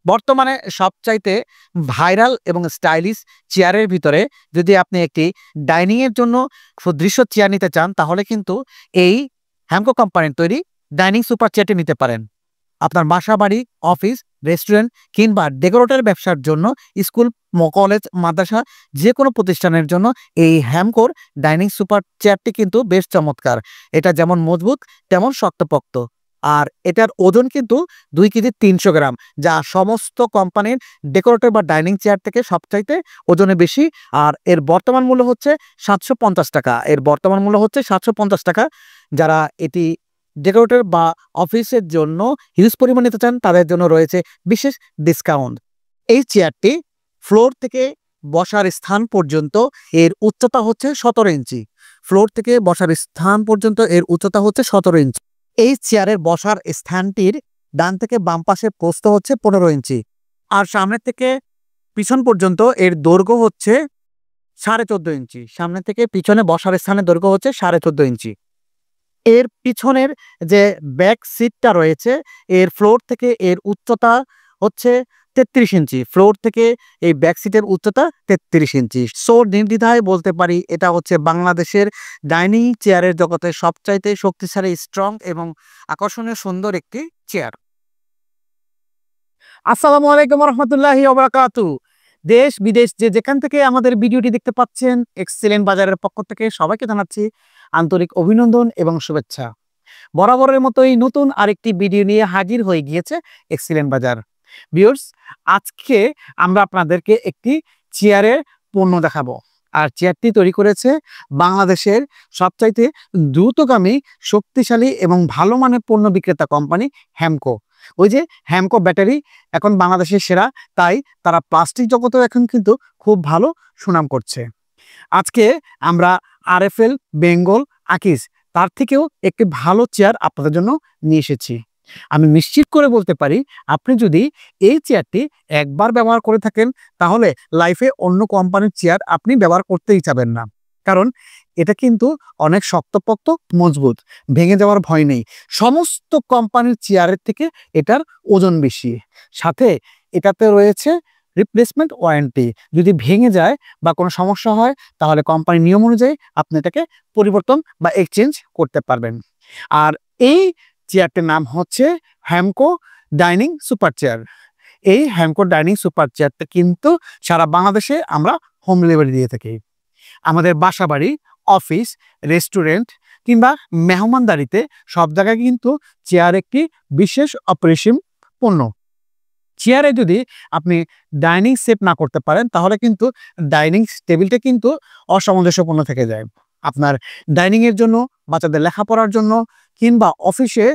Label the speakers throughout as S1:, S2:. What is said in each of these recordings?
S1: বর্তমানে সবচাইতে ভাইরাল এবং স্টাইলিশ চেয়ারের ভিতরে যদি আপনি একটি ডাইনিং এর জন্য সুদৃশ্য চেয়ার নিতে চান তাহলে কিন্তু এই হ্যামকো কোম্পানির তৈরি ডাইনিং সুপার চেয়ারটি নিতে পারেন। আপনার বাসা বাড়ি, অফিস, রেস্টুরেন্ট কিংবা ডেকোরেটর ব্যবসার জন্য, স্কুল, কলেজ, মাদ্রাসা যে কোনো প্রতিষ্ঠানের জন্য এই হ্যামকোর ডাইনিং সুপার চেয়ারটি কিন্তু বেশ চমৎকার। এটা যেমন মজবুত তেমন শক্তপোক্ত। আর এটার ওজন কিন্তু 2 কেজি 300 গ্রাম, যা সমস্ত কোম্পানির ডেকোরেটর বা ডাইনিং চেয়ার থেকে সবচাইতে ওজনে বেশি। আর এর বর্তমান মূল্য হচ্ছে 750 টাকা। যারা এটি ডেকোরেটর বা অফিসের জন্য হিউজ পরিমাণ নিতে চান তাদের জন্য রয়েছে বিশেষ ডিসকাউন্ট। এই চেয়ারটি ফ্লোর থেকে বসার স্থান পর্যন্ত এর উচ্চতা হচ্ছে 17 ইঞ্চি। এই চেয়ারের বসার স্থানটির ডান থেকে বাম পাশে প্রস্থ হচ্ছে 15 ইঞ্চি। আর সামনে থেকে পিছন পর্যন্ত এর দৈর্ঘ্য হচ্ছে 14.5 ইঞ্চি। সামনে থেকে পিছনে বসার স্থানের দৈর্ঘ্য হচ্ছে 14.5 ইঞ্চি। এর পিছনের যে ব্যাক সিটটা রয়েছে, এর ফ্লোর থেকে এর উচ্চতা হচ্ছে 33 ইঞ্চি। এই ব্যাক সিটের উচ্চতা 33 ইঞ্চি। সো নির্দ্বিধায় বলতে পারি এটা হচ্ছে বাংলাদেশের ডাইনিং চেয়ারের জগতে সবচাইতে শক্তিশালী, স্ট্রং এবং আকর্ষণীয় সুন্দর একটি চেয়ার। আসসালামু আলাইকুম রহমতুল্লাহি ওয়া বারাকাতুহু। দেশ বিদেশ যে যেখান থেকে আমাদের ভিডিওটি দেখতে পাচ্ছেন, এক্সেলেন্ট বাজারের পক্ষ থেকে সবাইকে জানাচ্ছি আন্তরিক অভিনন্দন এবং শুভেচ্ছা। বরাবরের মতোই নতুন আরেকটি ভিডিও নিয়ে হাজির হয়ে গিয়েছে এক্সেলেন্ট বাজার। ভিউয়ার্স, আজকে আমরা আপনাদেরকে একটি চেয়ারের পণ্য দেখাবো। আর চেয়ারটি তৈরি করেছে বাংলাদেশের সবচাইতে দ্রুতগামী, শক্তিশালী এবং ভালো মানের পণ্য বিক্রেতা কোম্পানি হ্যামকো। ওই যে হ্যামকো ব্যাটারি এখন বাংলাদেশের সেরা, তাই তারা প্লাস্টিক জগতেও এখন কিন্তু খুব ভালো সুনাম করছে। আজকে আমরা আরএফএল, বেঙ্গল, আকিজ তার থেকেও একটি ভালো চেয়ার আপনাদের জন্য নিয়ে এসেছি। আমি নিশ্চিত করে বলতে পারি, আপনি যদি এই চেয়ারটি একবার ব্যবহার করে থাকেন তাহলে লাইফে অন্য কোম্পানির চেয়ার আপনি ব্যবহার করতেই চাবেন না। কারণ এটা কিন্তু অনেক শক্তপোক্ত, মজবুত, ভেঙে যাওয়ার ভয় নেই। সমস্ত কোম্পানির চেয়ারের থেকে এটার ওজন বেশি। সাথে এটাতে রয়েছে রিপ্লেসমেন্ট ওয়ারেন্টি। যদি ভেঙে যায় বা কোনো সমস্যা হয় তাহলে কোম্পানির নিয়ম অনুযায়ী আপনি এটাকে পরিবর্তন বা এক্সচেঞ্জ করতে পারবেন। আর এই চেয়ারটির নাম হচ্ছে হ্যামকো ডাইনিং সুপার চেয়ার। এই হ্যামকো ডাইনিং সুপার চেয়ারটা কিন্তু সারা বাংলাদেশে আমরা হোম ডেলিভারি দিয়ে থাকি। আমাদের বাসাবাড়ি, অফিস, রেস্টুরেন্ট কিংবা মেহমানদারিতে সব জায়গায় কিন্তু চেয়ার একটি বিশেষ অপরিসীম পণ্য। চেয়ারে যদি আপনি ডাইনিং সেট না করতে পারেন তাহলে কিন্তু ডাইনিং টেবিলটা কিন্তু অসামঞ্জস্যপূর্ণ থেকে যায়। আপনার ডাইনিং এর জন্য, বাচ্চাদের লেখাপড়ার জন্য কিংবা অফিসে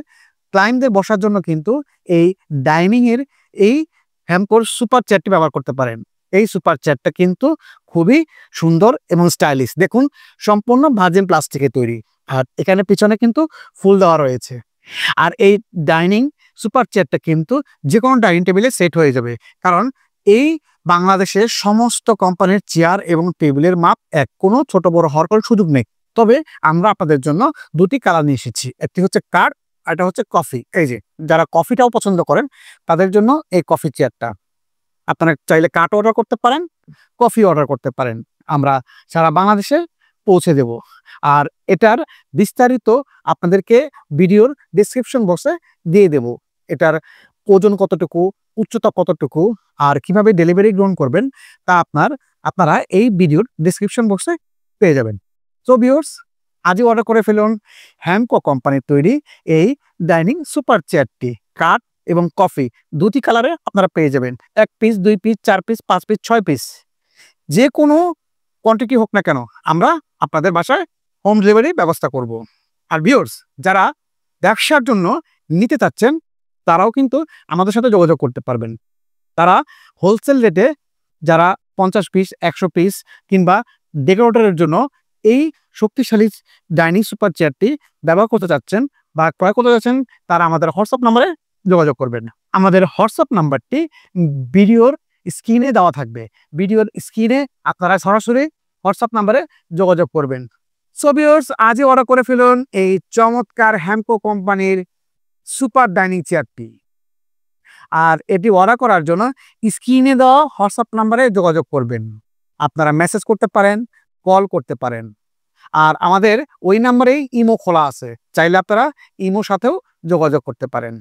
S1: ক্লায়েন্টদের বসার জন্য কিন্তু এই ডাইনিং এর এই হ্যামকোর সুপার চেয়ারটি ব্যবহার করতে পারেন। এই সুপার চেয়ারটা কিন্তু খুবই সুন্দর এবং স্টাইলিশ। দেখুন, সম্পূর্ণ ভার্জিন প্লাস্টিকের তৈরি। আর এখানে পিছনে কিন্তু ফুল দেওয়া রয়েছে। আর এই ডাইনিং সুপার চেয়ারটা কিন্তু যে কোনো ডাইনিং টেবিলে সেট হয়ে যাবে। কারণ এই বাংলাদেশের সমস্ত কোম্পানির চেয়ার এবং টেবিলের মাপ এক, কোনো ছোট বড় হওয়ার কোনো সুযোগ নেই। তবে আমরা আপনাদের জন্য দুটি কালার নিয়ে এসেছি। একটি হচ্ছে কাঠ, আর এটা হচ্ছে কফি। এই যে যারা কফিটাও পছন্দ করেন তাদের জন্য এই কফি চেয়ারটা। আপনারা চাইলে কাঠ অর্ডার করতে পারেন, কফি অর্ডার করতে পারেন, আমরা সারা বাংলাদেশে পৌঁছে দেব। আর এটার বিস্তারিত আপনাদেরকে ভিডিওর ডেসক্রিপশন বক্সে দিয়ে দেব। এটার ওজন কতটুকু, উচ্চতা কতটুকু আর কিভাবে ডেলিভারি গ্রহণ করবেন তা আপনারা এই ভিডিওর ডেসক্রিপশন বক্সে পেয়ে যাবেন। সো ভিউয়ার্স, আজই অর্ডার করে ফেলুন হ্যামকো কোম্পানির তৈরি এই ডাইনিং সুপার চেয়ারটি। কাঠ এবং কফি দুটি কালারে আপনারা পেয়ে যাবেন। 1 piece, 2 piece, 4 piece, 5 piece, 6 piece, যে কোনো কোয়ান্টিটি হোক না কেন আমরা আপনাদের বাসায় হোম ডেলিভারি ব্যবস্থা করব। আর ভিউয়ার্স, যারা ব্যবসার জন্য নিতে চাচ্ছেন তারাও কিন্তু আমাদের সাথে যোগাযোগ করতে পারবেন। তারা হোলসেল রেটে যারা 50 পিস, 100 পিস কিংবা ডেকোরেটরের জন্য এই শক্তিশালী ডাইনিং সুপার চেয়ারটি ব্যবহার করতে চাচ্ছেন বা ক্রয় করতে চাচ্ছেন তারা আমাদের হোয়াটসঅ্যাপ নাম্বারে যোগাযোগ করবেন। আমাদের হোয়াটসঅ্যাপ নাম্বারটি ভিডিওর স্ক্রিনে দেওয়া থাকবে। ভিডিওর স্ক্রিনে আপনারা সরাসরি হোয়াটসঅ্যাপ নাম্বারে যোগাযোগ করবেন। সো ভিউয়ার্স, আজই অর্ডার করে ফেলুন এই চমৎকার হ্যামকো কোম্পানির সুপার ডাইনিং চেয়ারটি। আর এটি অর্ডার করার জন্য স্ক্রিনে দেওয়া হোয়াটসঅ্যাপ নাম্বারে যোগাযোগ করবেন। আপনারা মেসেজ করতে পারেন, কল করতে পারেন। আর আমাদের ওই নাম্বারেই ইমো খোলা আছে, চাইলে আপনারা ইমোর সাথেও যোগাযোগ করতে পারেন।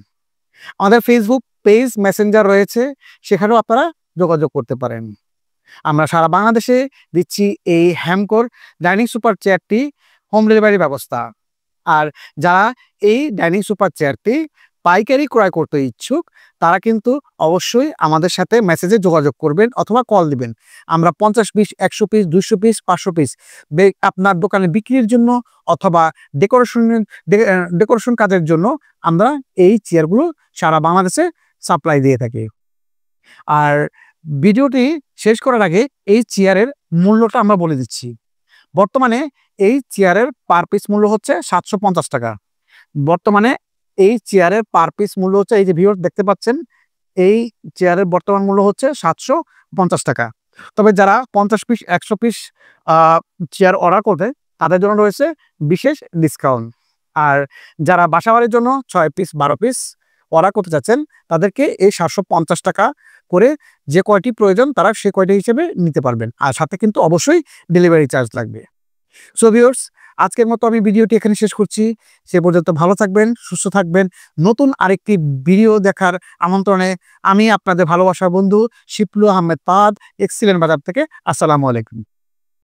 S1: আমাদের ফেসবুক পেজ, মেসেঞ্জার রয়েছে, সেখানেও আপনারা যোগাযোগ করতে পারেন। আমরা সারা বাংলাদেশে দিচ্ছি এই হ্যামকোর ডাইনিং সুপার চেয়ারটি হোম ডেলিভারি ব্যবস্থা। আর যারা এই ডাইনিং সুপার চেয়ারটি পাইকারি ক্রয় করতে ইচ্ছুক, তারা কিন্তু অবশ্যই আমাদের সাথে মেসেজে যোগাযোগ করবেন অথবা কল দিবেন। আমরা 50 পিস, 100 পিস, 200 পিস, 500 পিস আপনার দোকানে বিক্রির জন্য অথবা ডেকোরেশন কাজের জন্য আমরা এই চেয়ারগুলো সারা বাংলাদেশে সাপ্লাই দিয়ে থাকি। আর ভিডিওটি শেষ করার আগে এই চেয়ারের মূল্যটা আমরা বলে দিচ্ছি। বর্তমানে এই চেয়ারের পার পিস মূল্য হচ্ছে 750 টাকা। বর্তমানে এই চেয়ারের পার পিস মূল্য হচ্ছে, এই যে ভিউয়ার দেখতে পাচ্ছেন, এই চেয়ারের বর্তমান মূল্য হচ্ছে 750 টাকা। তবে যারা 50 পিস, 100 পিস চেয়ার অর্ডার করবে, তাদের জন্য রয়েছে বিশেষ ডিসকাউন্ট। আর যারা বাসাবাড়ির জন্য 6 পিস, 12 পিস অর্ডার করতে চাচ্ছেন, তাদেরকে এই 750 টাকা করে যে কয়টি প্রয়োজন তারা সে কয়টি হিসেবে নিতে পারবেন। আর সাথে কিন্তু অবশ্যই ডেলিভারি চার্জ লাগবে। সো ভিউয়ার্স, আজকের মতো আমি ভিডিওটি এখানে শেষ করছি। সে পর্যন্ত ভালো থাকবেন, সুস্থ থাকবেন। নতুন আরেকটি ভিডিও দেখার আমন্ত্রণে আমি আপনাদের ভালোবাসার বন্ধু শিপলু আহমেদ পাদ, এক্সিলেন্ট বাজার থেকে। আসসালামু আলাইকুম।